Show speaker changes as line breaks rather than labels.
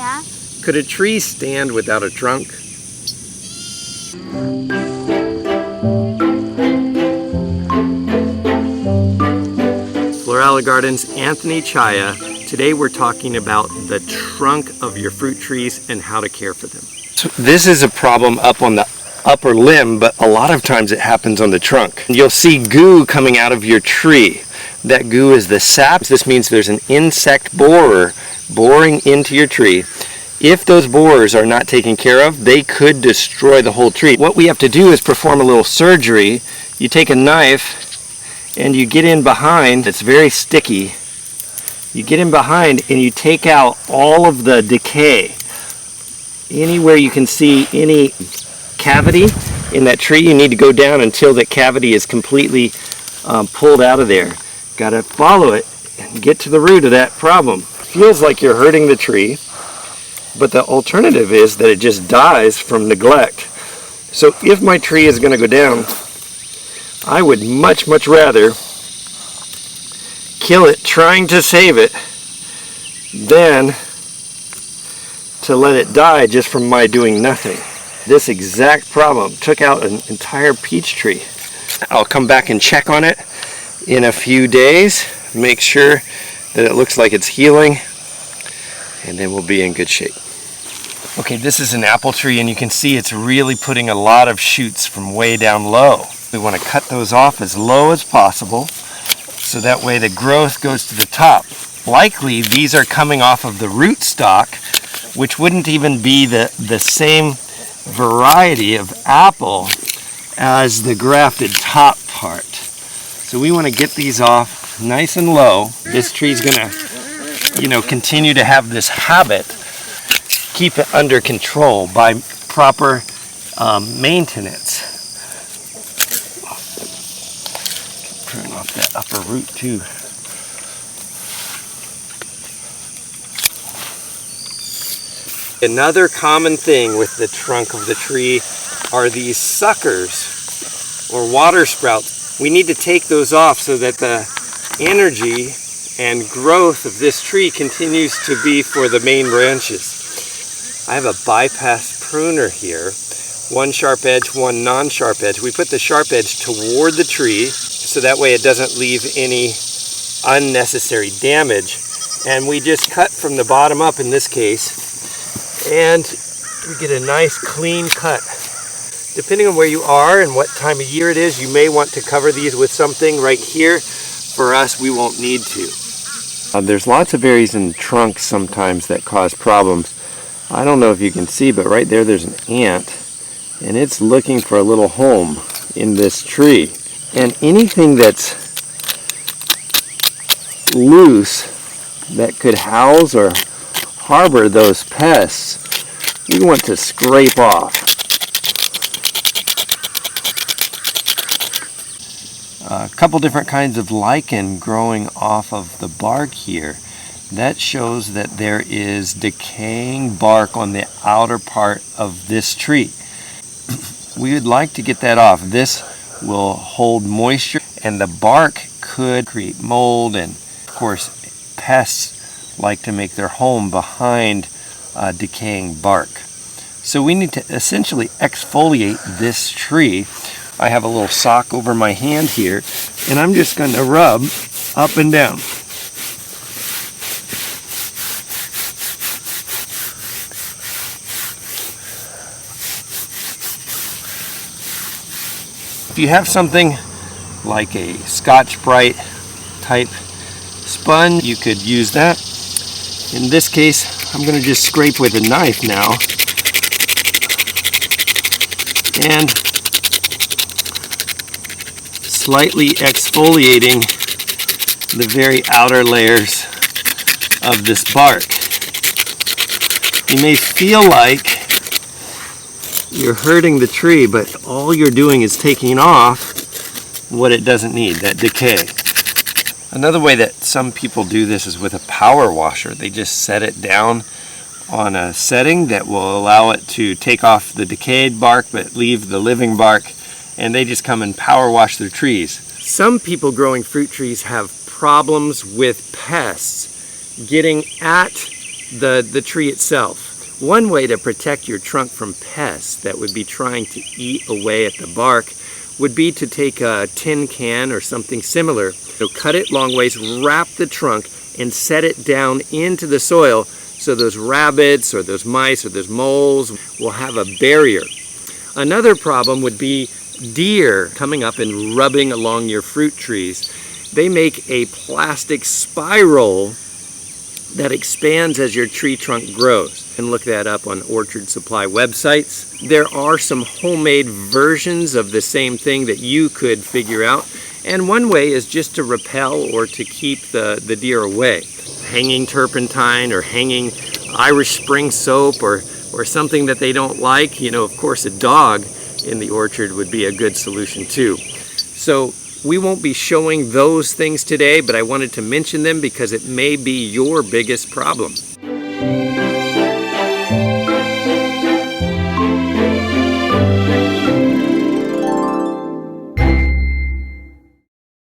Yeah.
Could a tree stand without a trunk? Florala Gardens, Anthony Chaya. Today we're talking about the trunk of your fruit trees and how to care for them. So this is a problem up on the upper limb, but a lot of times it happens on the trunk. You'll see goo coming out of your tree. That goo is the sap. This means there's an insect borer boring into your tree. If those borers are not taken care of, they could destroy the whole tree. What we have to do is perform a little surgery. You take a knife and you get in behind. It's very sticky. You get in behind and you take out all of the decay. Anywhere you can see any cavity in that tree, you need to go down until that cavity is completely pulled out of there. Got to follow it and get to the root of that problem. Feels like you're hurting the tree, but the alternative is that it just dies from neglect. So if my tree is going to go down, I would much rather kill it trying to save it than to let it die just from my doing nothing. This exact problem took out an entire peach tree. I'll come back and check on it in a few days, make sure that it looks like it's healing, and then we'll be in good shape. Okay, this is an apple tree and you can see it's really putting a lot of shoots from way down low. We want to cut those off as low as possible so that way the growth goes to the top. Likely these are coming off of the rootstock, which wouldn't even be the same variety of apple as the grafted top part. So we want to get these off nice and low. This tree's gonna, continue to have this habit. Keep it under control by proper maintenance. Prune off that upper root too. Another common thing with the trunk of the tree are these suckers or water sprouts. We need to take those off so that the energy and growth of this tree continues to be for the main branches. I have a bypass pruner here, one sharp edge, one non-sharp edge. We put the sharp edge toward the tree so that way it doesn't leave any unnecessary damage. And we just cut from the bottom up in this case, and we get a nice clean cut. Depending on where you are and what time of year it is, you may want to cover these with something. Right here, for us, we won't need to. There's lots of areas in the trunk sometimes that cause problems. I don't know if you can see, but right there's an ant, and it's looking for a little home in this tree. And anything that's loose that could house or harbor those pests, we want to scrape off. A couple different kinds of lichen growing off of the bark here. That shows that there is decaying bark on the outer part of this tree. We would like to get that off. This will hold moisture and the bark could create mold, and of course pests like to make their home behind decaying bark. So we need to essentially exfoliate this tree. I have a little sock over my hand here and I'm just going to rub up and down. If you have something like a Scotch-Brite type sponge, you could use that. In this case, I'm going to just scrape with a knife now and slightly exfoliating the very outer layers of this bark. You may feel like you're hurting the tree, but all you're doing is taking off what it doesn't need, that decay. Another way that some people do this is with a power washer. They just set it down on a setting that will allow it to take off the decayed bark but leave the living bark, and they just come and power wash their trees. Some people growing fruit trees have problems with pests getting at the tree itself. One way to protect your trunk from pests that would be trying to eat away at the bark would be to take a tin can or something similar. So cut it long ways, wrap the trunk, and set it down into the soil so those rabbits or those mice or those moles will have a barrier. Another problem would be deer coming up and rubbing along your fruit trees. They make a plastic spiral that expands as your tree trunk grows. You can look that up on orchard supply websites. There are some homemade versions of the same thing that you could figure out. And one way is just to repel or to keep the deer away. Hanging turpentine or hanging Irish Spring soap or something that they don't like. You know, of course, a dog in the orchard would be a good solution too. So we won't be showing those things today, but I wanted to mention them because it may be your biggest problem.